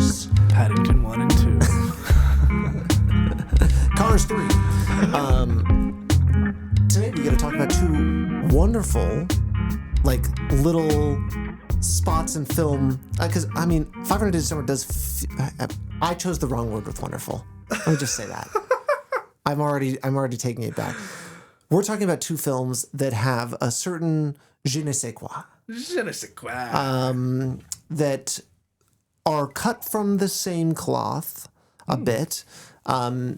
Cars. Paddington 1 and 2. Cars 3. Today we got to talk about two wonderful, like, little spots in film. Because, 500 Days of Summer does... I chose the wrong word with wonderful. Let me just say that. I'm already taking it back. We're talking about two films that have a certain je ne sais quoi. Je ne sais quoi. That are cut from the same cloth a bit. I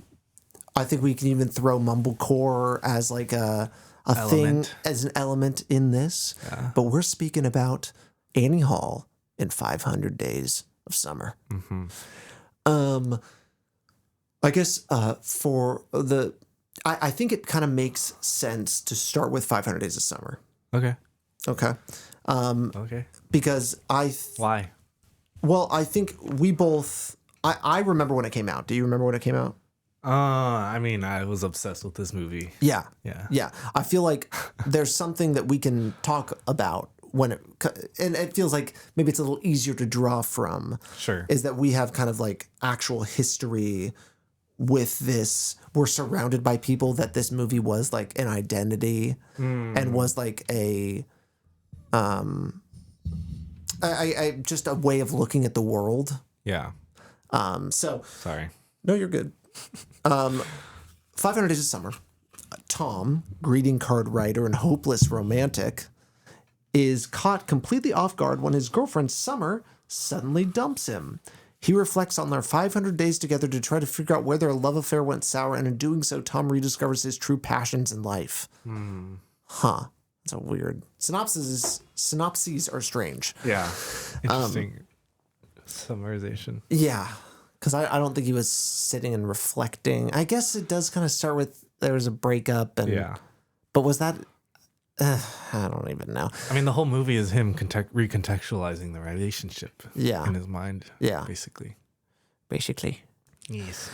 think we can even throw mumblecore as like a thing, as an element in this. Yeah. But we're speaking about Annie Hall in 500 Days of Summer. Mm-hmm. I guess I think it kind of makes sense to start with 500 Days of Summer. Okay. Okay. Because Why? Well, I think we both... I remember when it came out. Do you remember when it came out? I was obsessed with this movie. Yeah. Yeah. Yeah. I feel like there's something that we can talk about and it feels like maybe it's a little easier to draw from. Sure. Is that we have kind of like actual history with this. We're surrounded by people that this movie was like an identity and was like a... I just a way of looking at the world. Yeah. Sorry. No, you're good. 500 Days of Summer. Tom, greeting card writer and hopeless romantic, is caught completely off guard when his girlfriend Summer suddenly dumps him. He reflects on their 500 days together to try to figure out where their love affair went sour, and in doing so, Tom rediscovers his true passions in life. Huh. That's a weird... Synopses are strange. Yeah. Interesting summarization. Yeah. Because I don't think he was sitting and reflecting. I guess it does kind of start with there was a breakup. But was that... I don't even know. The whole movie is him recontextualizing the relationship in his mind. Yeah. Basically. Yes.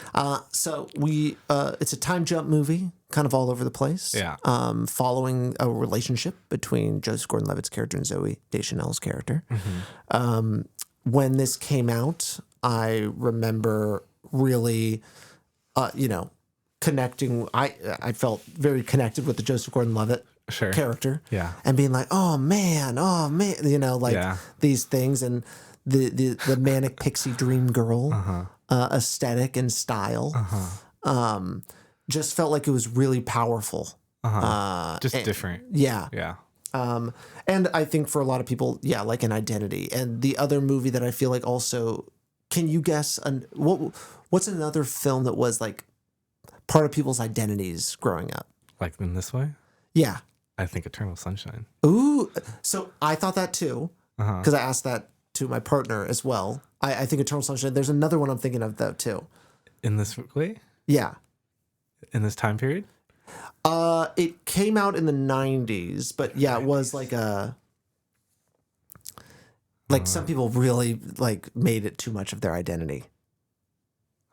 So it's a time jump movie, kind of all over the place. Yeah. Following a relationship between Joseph Gordon-Levitt's character and Zooey Deschanel's character. Mm-hmm. When this came out, I remember really, connecting. I felt very connected with the Joseph Gordon-Levitt character. Yeah. And being like, oh man, these things and the manic pixie dream girl aesthetic and style. Just felt like it was really powerful. Different. Yeah. Yeah. And I think for a lot of people, like an identity. And the other movie that I feel like also, can you guess what's another film that was like part of people's identities growing up? Like in this way? Yeah. I think Eternal Sunshine. Ooh. So I thought that too, because I asked that to my partner as well. I think Eternal Sunshine. There's another one I'm thinking of though too. In this way? Yeah. In this time period? It came out in the 90s, but it was like some people really like made it too much of their identity.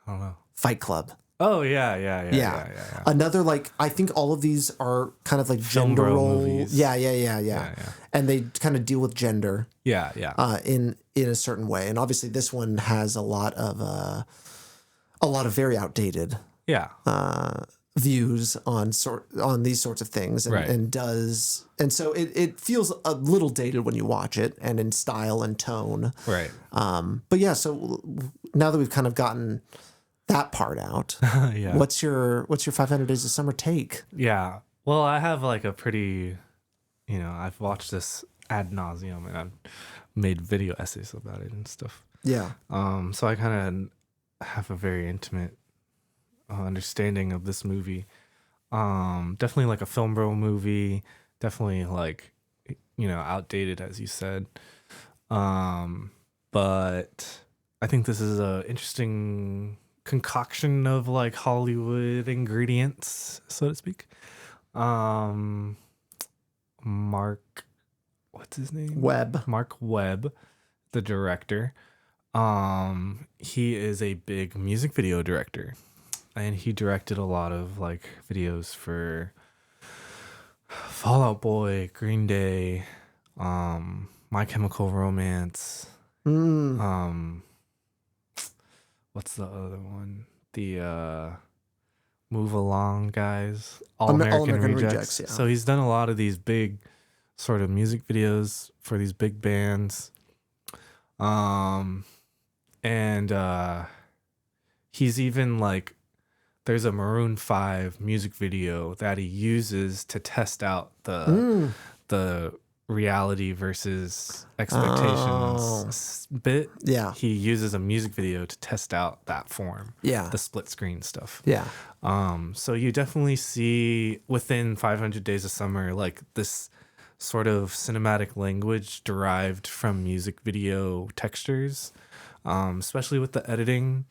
I don't know. Fight Club. Oh yeah. Another I think all of these are kind of like gender role movies. Yeah. And they kind of deal with gender. Yeah. In a certain way, and obviously this one has a lot of very outdated. Yeah. Views on these sorts of things and so it feels a little dated when you watch it and in style and tone. Right. But yeah, so now that we've kind of gotten that part out, what's your 500 Days of Summer take? Yeah. Well, I have like a pretty, I've watched this ad nauseum and I've made video essays about it and stuff. Yeah. So I kind of have a very intimate understanding of this movie. Definitely like a film bro movie, definitely like outdated as you said, but I think this is a interesting concoction of like Hollywood ingredients, so to speak. Mark, what's his name? Mark Webb, the director. He is a big music video director. And he directed a lot of like videos for Fall Out Boy, Green Day, My Chemical Romance. what's the other one? The Move Along guys, All American Rejects. Yeah. So he's done a lot of these big sort of music videos for these big bands. And he's even like, there's a Maroon 5 music video that he uses to test out the reality versus expectations bit. Yeah. He uses a music video to test out that form. Yeah. The split screen stuff. Yeah. So you definitely see within 500 Days of Summer, like this sort of cinematic language derived from music video textures, especially with the editing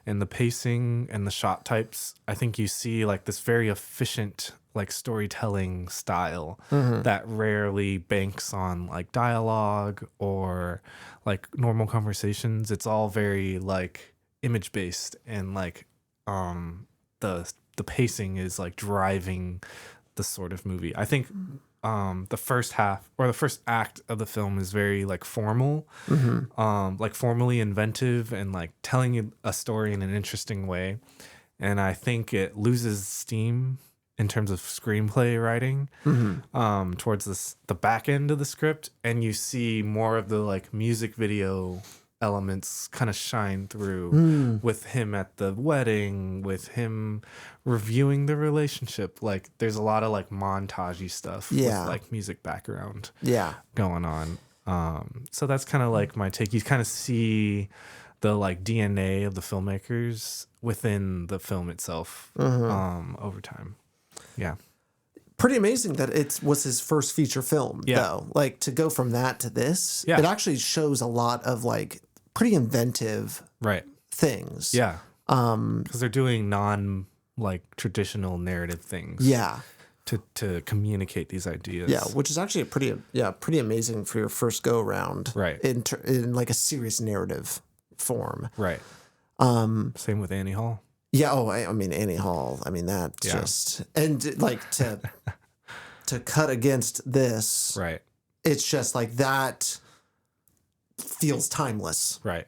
and the pacing and the shot types. I think you see like this very efficient like storytelling style that rarely banks on like dialogue or like normal conversations. It's all very like image based, and like the pacing is like driving the sort of movie. I think the first half or the first act of the film is very like formal, like formally inventive and like telling you a story in an interesting way. And I think it loses steam in terms of screenplay writing towards the back end of the script, and you see more of the like music video elements kind of shine through with him at the wedding, with him reviewing the relationship. Like there's a lot of like montagey stuff with like music background going on. So that's kind of like my take. You kind of see the like DNA of the filmmakers within the film itself over time. Yeah. Pretty amazing that it was his first feature film, though. Like to go from that to this, it actually shows a lot of like pretty inventive things. Yeah. Because they're doing non like traditional narrative things. Yeah. To communicate these ideas. Yeah, which is actually pretty amazing for your first go around. Right. In like a serious narrative form. Right. Same with Annie Hall. Yeah. Oh, I mean Annie Hall. I mean that just and like to cut against this. Right. It's just like that feels timeless. Right.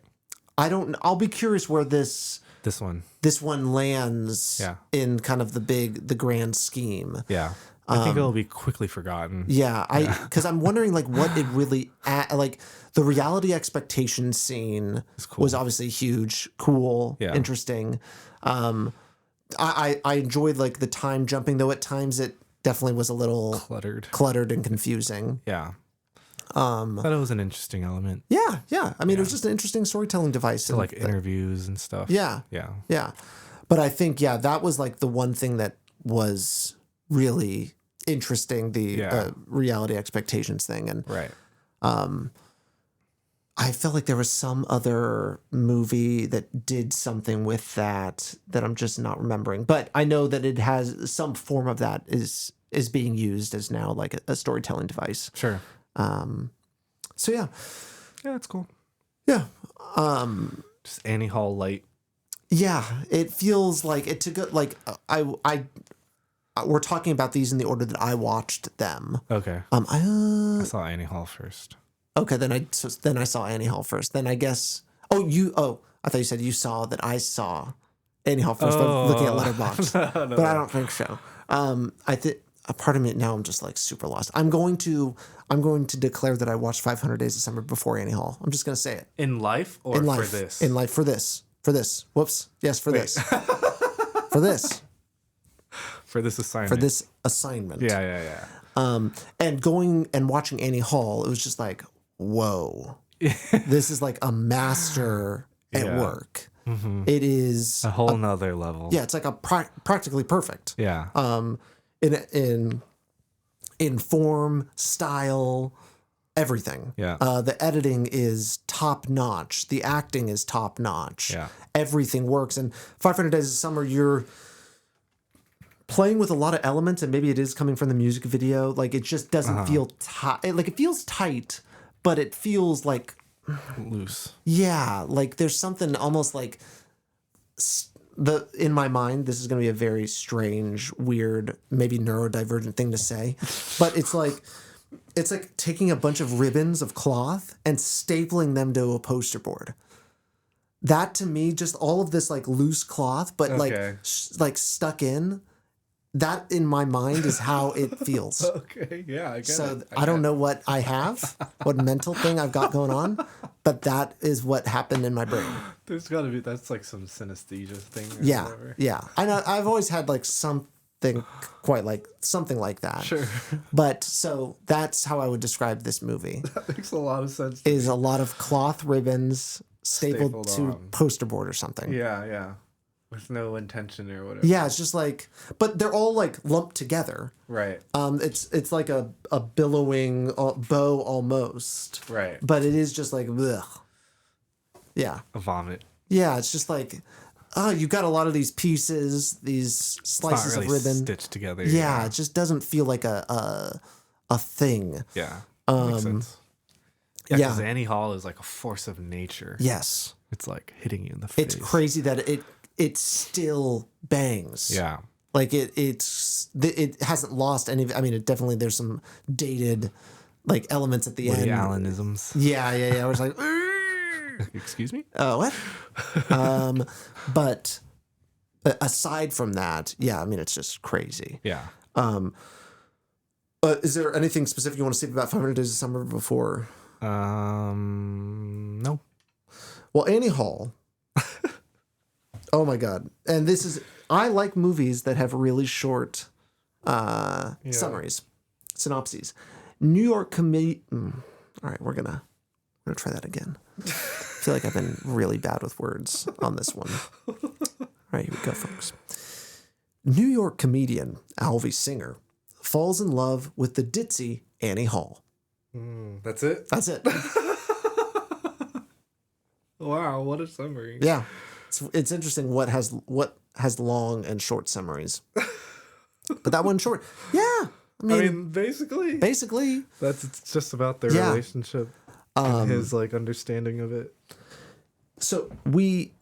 I'll be curious where this one lands in kind of the grand scheme. Yeah. I think it'll be quickly forgotten. Yeah, because I'm wondering like what it really like the reality expectation scene was obviously huge, cool, interesting. I enjoyed like the time jumping, though at times it definitely was a little cluttered and confusing. Yeah. Thought it was an interesting element. Yeah. I mean, it was just an interesting storytelling device. So like interviews and stuff. Yeah. But I think that was like the one thing that was really interesting, the reality expectations thing. And I felt like there was some other movie that did something with that I'm just not remembering. But I know that it has some form of that is being used as now like a storytelling device. Sure. So yeah, that's cool. Yeah. Just Annie Hall light. Yeah, it feels like it to go like I we're talking about these in the order that I watched them. Okay. I saw Annie Hall first. Okay, then I saw Annie Hall first. Then I guess I thought you said you saw that I saw Annie Hall first by looking at Letterboxd. No. I don't think so. I think a part of me now I'm just like super lost. I'm going to declare that I watched 500 Days of Summer before AnnieAll. I'm just going to say it. In life or for this? In life for this. For this. Whoops. Yes, for this. For this. For this assignment. For this assignment. Yeah. And going and watching Annie Hall, it was just like, whoa. This is like a master at work. Mm-hmm. It is a whole nother level. Yeah, it's like a practically perfect. Yeah. In form, style, everything. Yeah. The editing is top notch. The acting is top notch. Yeah. Everything works. And 500 Days of Summer, you're playing with a lot of elements, and maybe it is coming from the music video. Like it just doesn't feel tight. Like it feels tight, but it feels like loose. Yeah, like there's something almost like in my mind, this is going to be a very strange, weird, maybe neurodivergent thing to say, but it's like taking a bunch of ribbons of cloth and stapling them to a poster board. that to me, just all of this like loose cloth, but like stuck in. That in my mind is how it feels. Okay, yeah, I get so it. I don't know what I have, what mental thing I've got going on, but that is what happened in my brain. There's got to be, that's like some synesthesia thing. Or Yeah, whatever. yeah. I know. I've always had like something like that. Sure. But so that's how I would describe this movie. That makes a lot of sense. Is a lot of cloth ribbons stapled to on. Poster board or something. Yeah, yeah. With no intention or whatever. Yeah, it's just like, but they're all like lumped together. Right. It's like a billowing bow almost. Right. But it is just like, ugh. Yeah. A vomit. Yeah, it's just like, oh, you've got a lot of these pieces, these slices really of ribbon stitched together. Yeah, it just doesn't feel like a thing. Yeah. Makes sense. Yeah, because Annie Hall is like a force of nature. Yes. It's like hitting you in the face. It's crazy that it still bangs. Yeah. Like it hasn't lost any. I mean, it definitely, there's some dated like elements at the Woody end. Allenisms. Yeah. I was like, excuse me? What? But aside from that, yeah, I mean, it's just crazy. Yeah. Is there anything specific you want to say about 500 Days of Summer before? No. Well, Annie Hall. Oh my God. And I like movies that have really short summaries, synopses. New York committee. All right, we're gonna try that again. I feel like I've been really bad with words on this one. All right, here we go, folks. New York comedian Alvy Singer falls in love with the ditzy Annie Hall. That's it? That's it. Wow, what a summary. Yeah. It's interesting what has long and short summaries. But that one short. Yeah. I mean basically. It's just about their relationship and his like understanding of it. So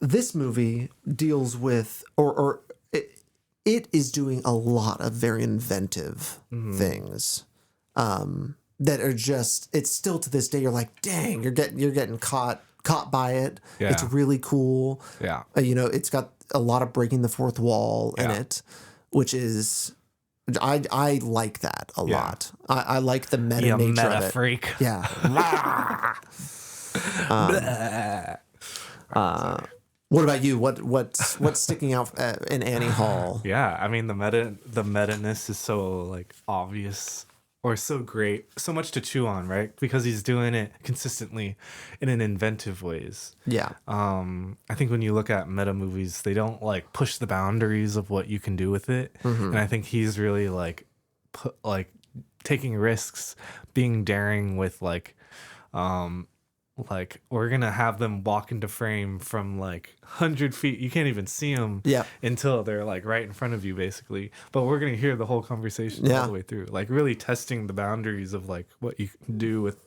this movie deals with or it is doing a lot of very inventive things. That are just, it's still to this day you're like, dang, you're getting caught by it. Yeah. It's really cool. Yeah. It's got a lot of breaking the fourth wall in it, which is I like that a lot. I like the meta nature of it. Freak. Yeah. What about you? What's sticking out in Annie Hall? Yeah, I mean the meta-ness is so like obvious. Or so great, so much to chew on, right? Because he's doing it consistently in an inventive ways. Yeah. I think when you look at meta movies, they don't like push the boundaries of what you can do with it. Mm-hmm. And I think he's really like taking risks, being daring with like we're gonna have them walk into frame from like 100 feet. You can't even see them until they're like right in front of you, basically. But we're gonna hear the whole conversation all the way through, like really testing the boundaries of like what you can do with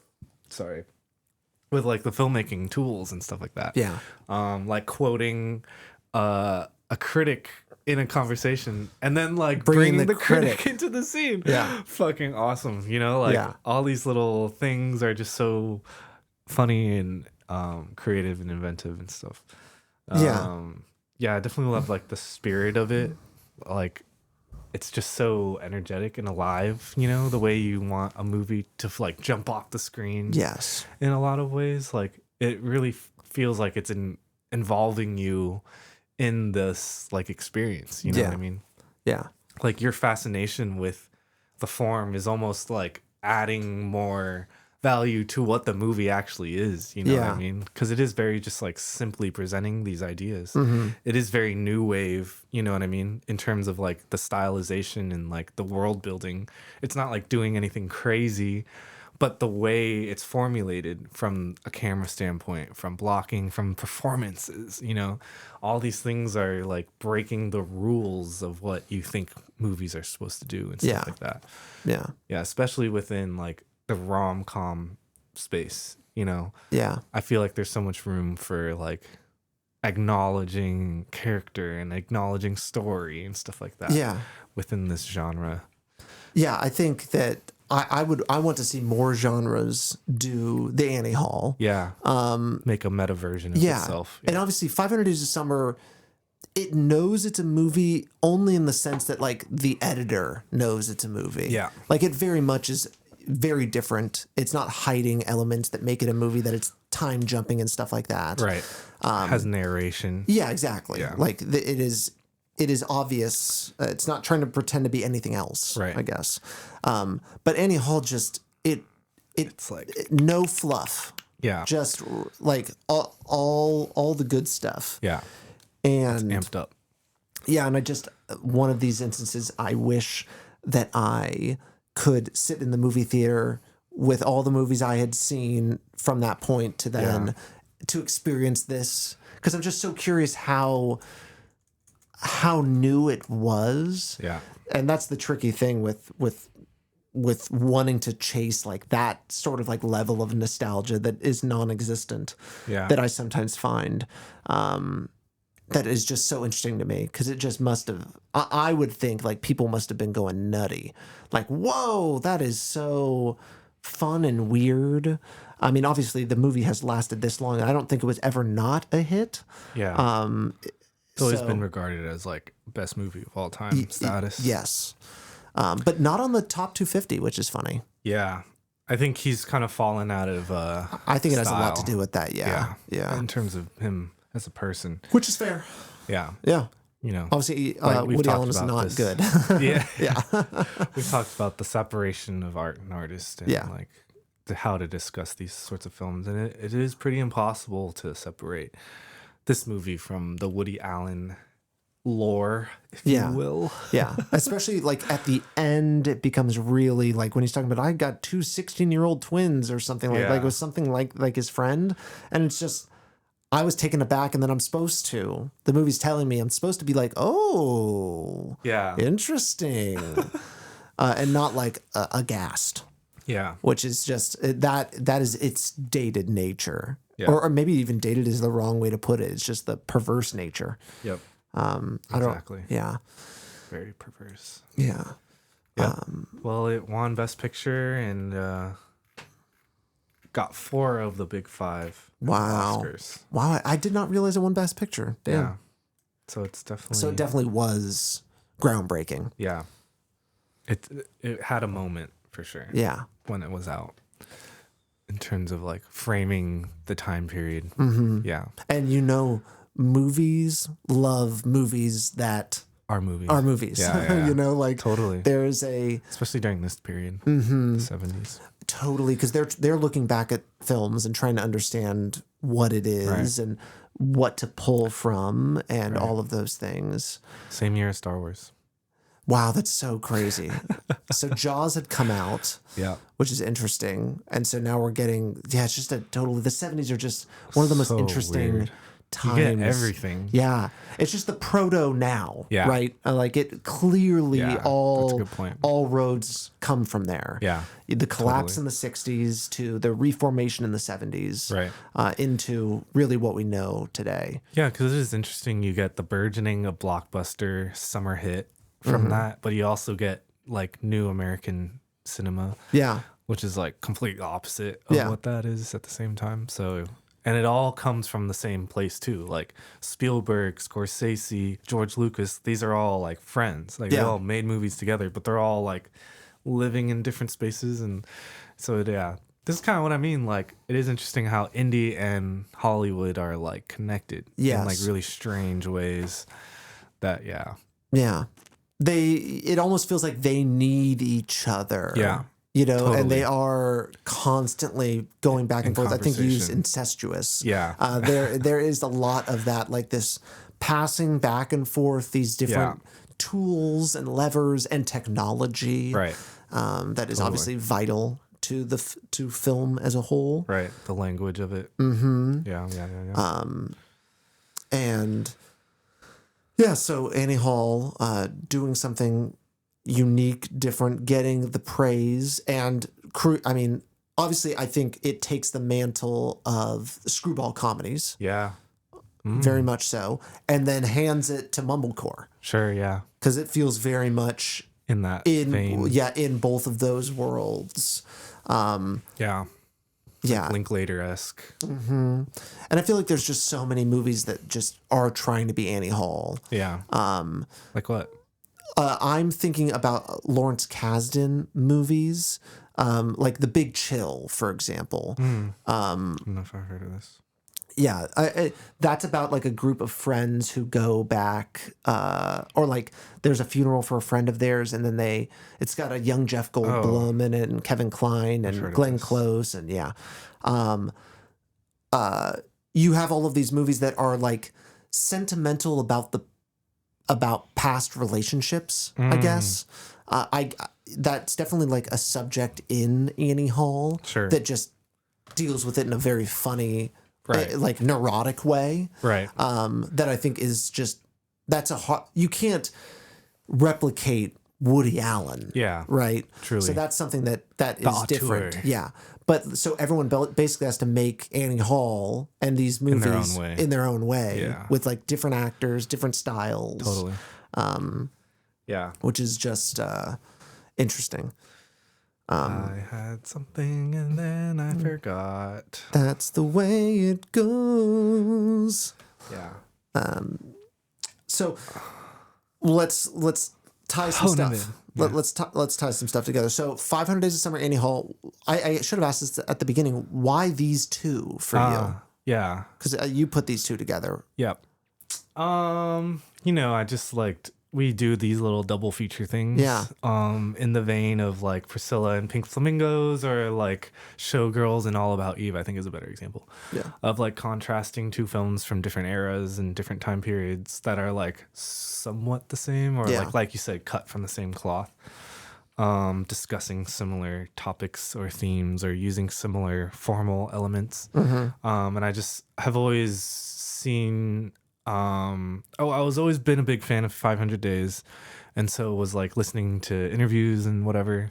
like the filmmaking tools and stuff like that. Yeah. Like quoting a critic in a conversation and then like bringing the critic into the scene. Yeah. Fucking awesome. All these little things are just so funny and creative and inventive and stuff. I definitely love like the spirit of it. Like it's just so energetic and alive, the way you want a movie to like jump off the screen. Yes. In a lot of ways, like it really feels like it's involving you in this like experience, you know what I mean? Yeah. Like your fascination with the form is almost like adding more value to what the movie actually is, you know what I mean? Because it is very just like simply presenting these ideas. Mm-hmm. It is very new wave, you know what I mean? In terms of like the stylization and like the world building. It's not like doing anything crazy, but the way it's formulated from a camera standpoint, from blocking, from performances, all these things are like breaking the rules of what you think movies are supposed to do and stuff like that. Yeah. Yeah, especially within like the rom-com space, I feel like there's so much room for like acknowledging character and acknowledging story and stuff like that within this genre. I think that I want to see more genres do the Annie Hall. Yeah. Make a meta version of itself. Yeah. And obviously 500 Days of Summer, it knows it's a movie only in the sense that like the editor knows it's a movie. Yeah. Like it very much is very different. It's not hiding elements that make it a movie, that it's time jumping and stuff like that. Right. Has narration. Yeah, exactly. Yeah. Like it is obvious. It's not trying to pretend to be anything else, right. I guess. But Annie Hall just, it's like no fluff. Yeah. Just like all the good stuff. Yeah. And it's amped up. Yeah. And one of these instances, I wish that I could sit in the movie theater with all the movies I had seen from that point to then to experience this. Cause I'm just so curious how new it was. Yeah. And that's the tricky thing with wanting to chase like that sort of like level of nostalgia that is non-existent. Yeah. That I sometimes find that is just so interesting to me, because it just must have, I would think like people must have been going nutty. Like, whoa, that is so fun and weird. I mean, obviously the movie has lasted this long. I don't think it was ever not a hit. Yeah. It's always been regarded as like best movie of all time status. Yes. But not on the top 250, which is funny. Yeah. I think he's kind of fallen out of I think it has a style. lot to do with that. Yeah. In terms of him as a person. Which is fair. Yeah. Yeah. You know, obviously Woody Allen is not this. good. Yeah. Yeah. We've talked about the separation of art and artist and like how to discuss these sorts of films. And it is pretty impossible to separate this movie from the Woody Allen lore, if you will. Yeah. Especially like at the end, it becomes really like when he's talking about, I got two 16-year-old twins or something like it was something like his friend. And it's just, I was taken aback, and then the movie's telling me I'm supposed to be like, oh, yeah, interesting. And not like aghast. Yeah. Which is just that is its dated nature. Yeah. Or maybe even dated is the wrong way to put it. It's just the perverse nature. Yep. Exactly. Yeah. Very perverse. Yeah. Yeah. Well, it won Best Picture and got 4 of the big 5 Oscars. Wow. I did not realize it won Best Picture. Damn. Yeah. So it definitely was groundbreaking. Yeah. It had a moment for sure. Yeah. When it was out. In terms of like framing the time period. Mm-hmm. Yeah. And movies love movies that are movies. Yeah. Like totally. There's especially during this period, the 70s. Totally, because they're looking back at films and trying to understand what it is and what to pull from and all of those things. Same year as Star Wars. Wow, that's so crazy. So Jaws had come out, which is interesting, and so now we're getting it's just the 70s are just one of the most interesting weird. times. You get everything. Yeah, it's just the proto now, right? Like it clearly that's a good point. all roads come from there. Yeah, the collapse in the 60s to the reformation in the 70s, right? Into really what we know today. Yeah, because it is interesting. You get the burgeoning of blockbuster summer hit from that, but you also get like new American cinema. Yeah, which is like complete opposite of what that is at the same time. So. And it all comes from the same place too. Like Spielberg, Scorsese, George Lucas, these are all like friends. Like they all made movies together, but they're all like living in different spaces. And so this is kind of what I mean. Like it is interesting how indie and Hollywood are like connected in like really strange ways that, it almost feels like they need each other. Yeah. Totally. And they are constantly going back and forth. I think you use incestuous. Yeah. There is a lot of that, like this passing back and forth, these different tools and levers and technology. Right. That is obviously vital to to film as a whole. Right. The language of it. Mm-hmm. Yeah. And so Annie Hall doing something unique, different, getting the praise and I mean, obviously I think it takes the mantle of screwball comedies. Yeah. Very much so. And then hands it to mumblecore. Sure, yeah. Because it feels very much in that vein. Yeah, in both of those worlds. Yeah. Yeah. Like Linklater-esque. Mm-hmm. And I feel like there's just so many movies that just are trying to be Annie Hall. Yeah. Like what? I'm thinking about Lawrence Kasdan movies, like The Big Chill, for example. I don't know if I've heard of this. Yeah, that's about like a group of friends who go back, or like there's a funeral for a friend of theirs, and then it's got a young Jeff Goldblum in it, and Kevin Kline and Glenn Close, and yeah, you have all of these movies that are like sentimental about past relationships, I guess. That's definitely like a subject in Annie Hall that just deals with it in a very funny. Right. Like neurotic way. Right. That I think is just, you can't replicate Woody Allen. Yeah. Right. Truly. So that's something that is different. Yeah. But so everyone basically has to make Annie Hall and these movies in their own way. Yeah. With like different actors, different styles. Totally. Yeah. Which is just interesting. I had something and then I forgot. That's the way it goes. Yeah. So let's tie some stuff. Yeah. Let's tie some stuff together. So 500 Days of Summer, Annie Hall. I should have asked this at the beginning. Why these two for you? Yeah. Because you put these two together. Yep. I just liked. We do these little double feature things. Yeah. In the vein of like Priscilla and Pink Flamingos, or like Showgirls and All About Eve, I think is a better example. Yeah. Of like contrasting two films from different eras and different time periods that are like somewhat the same, or like you said, cut from the same cloth. Discussing similar topics or themes, or using similar formal elements. Mm-hmm. And I just have always seen. I was always been a big fan of 500 Days, and so was like listening to interviews and whatever.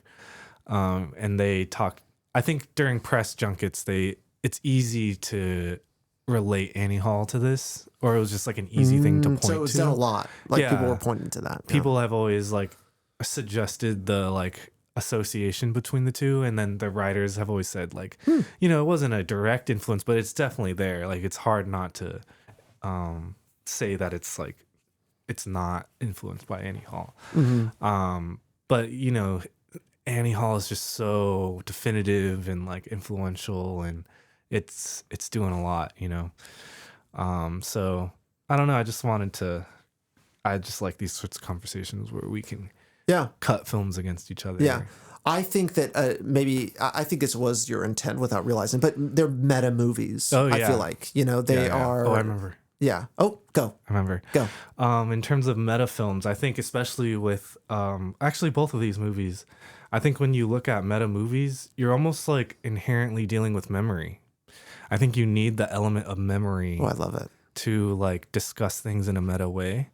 And they talk. I think during press junkets, it's easy to relate Annie Hall to this, or it was just like an easy thing to point to. So it's done a lot. Like people were pointing to that. People have always like suggested the like association between the two, and then the writers have always said like, it wasn't a direct influence, but it's definitely there. Like it's hard not to. Say that it's like it's not influenced by Annie Hall. Mm-hmm. But Annie Hall is just so definitive and like influential, and it's doing a lot, so I don't know, I just like these sorts of conversations where we can cut films against each other. I think that I think this was your intent without realizing, but they're meta movies. I feel like they are. Oh, I remember. Yeah. Oh, go. I remember. Go. In terms of meta films, I think especially with actually both of these movies, I think when you look at meta movies, you're almost like inherently dealing with memory. I think you need the element of memory. Oh, I love it. To like discuss things in a meta way.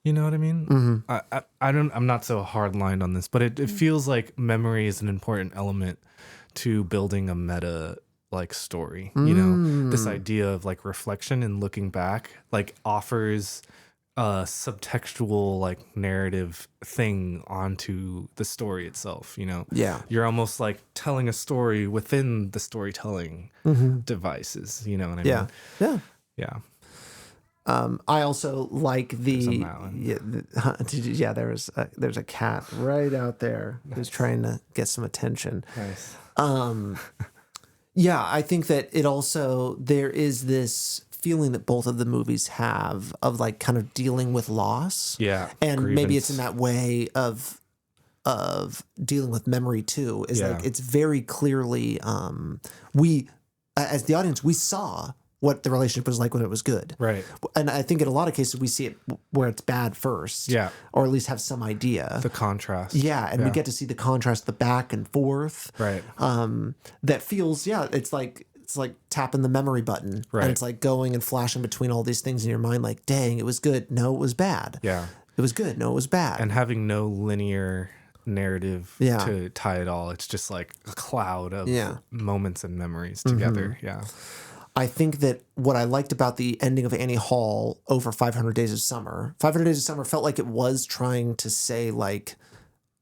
You know what I mean? Mm-hmm. I'm not so hard lined on this, but it feels like memory is an important element to building a meta like story. This idea of like reflection and looking back like offers a subtextual like narrative thing onto the story itself. You're almost like telling a story within the storytelling devices. You know what I mean? Yeah. I also like there's a cat right out there who's trying to get some attention. Nice. Yeah, I think that there is this feeling that both of the movies have of like kind of dealing with loss. Yeah. And grievance. Maybe it's in that way of dealing with memory too. Like it's very clearly we as the audience, we saw what the relationship was like when it was good. Right. And I think in a lot of cases we see it where it's bad first. Yeah. Or at least have some idea. The contrast. Yeah. And we get to see the contrast, the back and forth. Right. That feels, it's like tapping the memory button. Right. And it's like going and flashing between all these things in your mind like, dang, it was good. No, it was bad. Yeah. It was good. No, it was bad. And having no linear narrative to tie it all. It's just like a cloud of moments and memories together. Mm-hmm. Yeah. I think that what I liked about the ending of Annie Hall over 500 Days of Summer, 500 Days of Summer felt like it was trying to say like,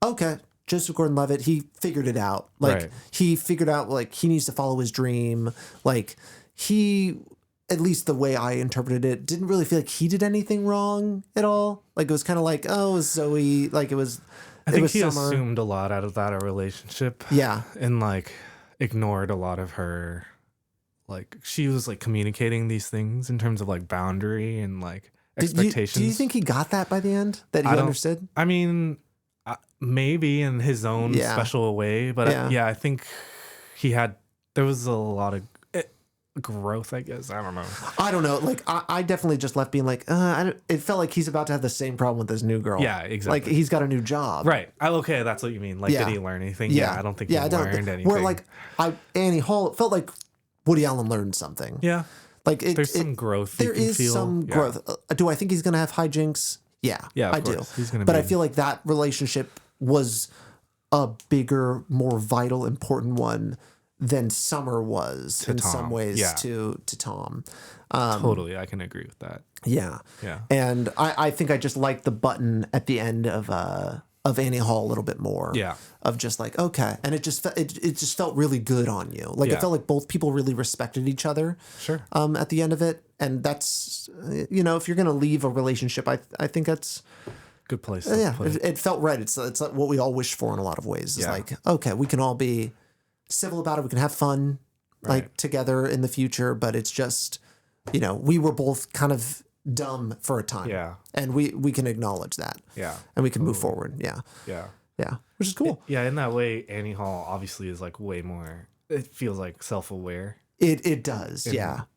okay, Joseph Gordon-Levitt, he figured it out. Like, he figured out, like, he needs to follow his dream. Like, he, at least the way I interpreted it, didn't really feel like he did anything wrong at all. Like, it was kind of like, oh, it was Zoe. Like, it was I think he Summer. assumed a lot out of that relationship. Yeah. And, like, ignored a lot of her, like, she was, like, communicating these things in terms of, like, boundary and, like, expectations. Do you think he got that by the end? That he understood? I mean, maybe in his own special way, but I think there was a lot of growth, I guess. I don't know. I don't know. Like, I definitely just left being like, it felt like he's about to have the same problem with his new girl. Yeah, exactly. Like, he's got a new job. Right. Okay, that's what you mean. Like, did he learn anything? Yeah, I don't think he learned anything. Where, like, Annie Hall, it felt like Woody Allen learned something. Yeah. Like, there's some growth. There is some growth. Do I think he's going to have hijinks? Yeah, I do. He's gonna but I feel like that relationship was a bigger, more vital, important one than Summer was in Tom. Some ways to Tom. Totally, I can agree with that. Yeah. And I think I just liked the button at the end of Annie Hall a little bit more. Yeah. Of just like, okay, and it just felt really good on you. Like, it felt like both people really respected each other. Sure. At the end of it, and that's, if you're gonna leave a relationship, I think that's good place. It felt right. It's like what we all wish for in a lot of ways. It's like, okay, we can all be civil about it. We can have fun, like, together in the future. But it's just, we were both kind of dumb for a time. Yeah. And we can acknowledge that. Yeah. And we can move forward. Yeah. Yeah. Yeah. Which is cool. Yeah. In that way, Annie Hall obviously is like way more, it feels like self-aware. It does.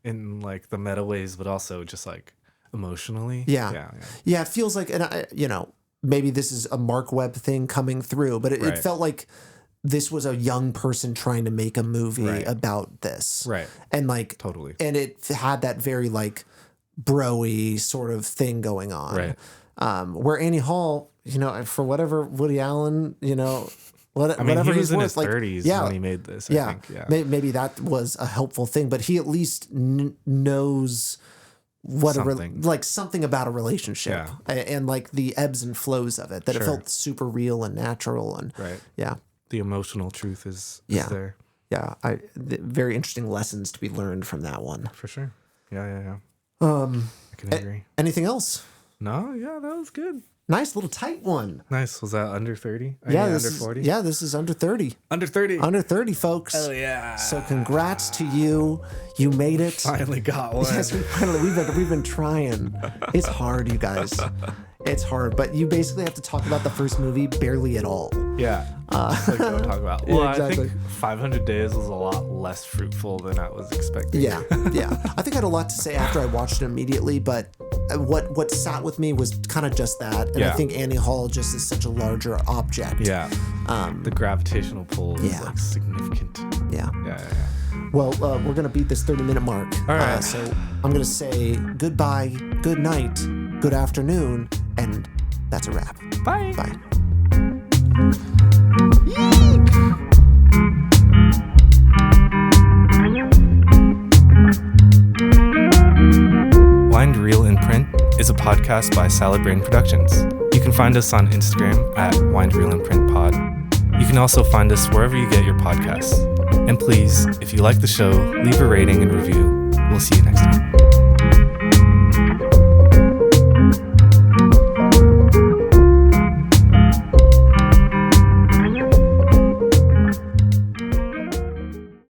In like the meta ways, but also just like emotionally. Yeah. It feels like, and maybe this is a Mark Webb thing coming through, but it felt like this was a young person trying to make a movie about this. Right. And like, totally. And it had that very like bro-y sort of thing going on. Right. Where Annie Hall, for whatever Woody Allen, whatever he was in his 30s when he made this. I think. Maybe that was a helpful thing, but he at least knows what something about a relationship and like the ebbs and flows of it, that it felt super real and natural and the emotional truth is there. Yeah, very interesting lessons to be learned from that one. For sure. Yeah. I can agree. Anything else? No, that was good. Nice little tight one. Nice. Was that under 30? Under 40? Yeah, this is under 30. Under 30. Under 30, folks. Oh yeah. So congrats to you. You made it. Finally got one. Yes, we've been trying. It's hard, you guys. It's hard, but you basically have to talk about the first movie barely at all. Yeah. That's what I talk about. Well, exactly. I think 500 Days was a lot less fruitful than I was expecting. Yeah. I think I had a lot to say after I watched it immediately, but what sat with me was kind of just that. And I think Annie Hall just is such a larger object. Yeah. The gravitational pull is like significant. Yeah. Well, we're going to beat this 30-minute mark. All right. So I'm going to say goodbye, good night, good afternoon, and that's a wrap. Bye. Bye. Wind Reel in Print is a podcast by Salad Brain Productions. You can find us on Instagram at Wind Reel in Print Pod. You can also find us wherever you get your podcasts. And please, if you like the show, leave a rating and review.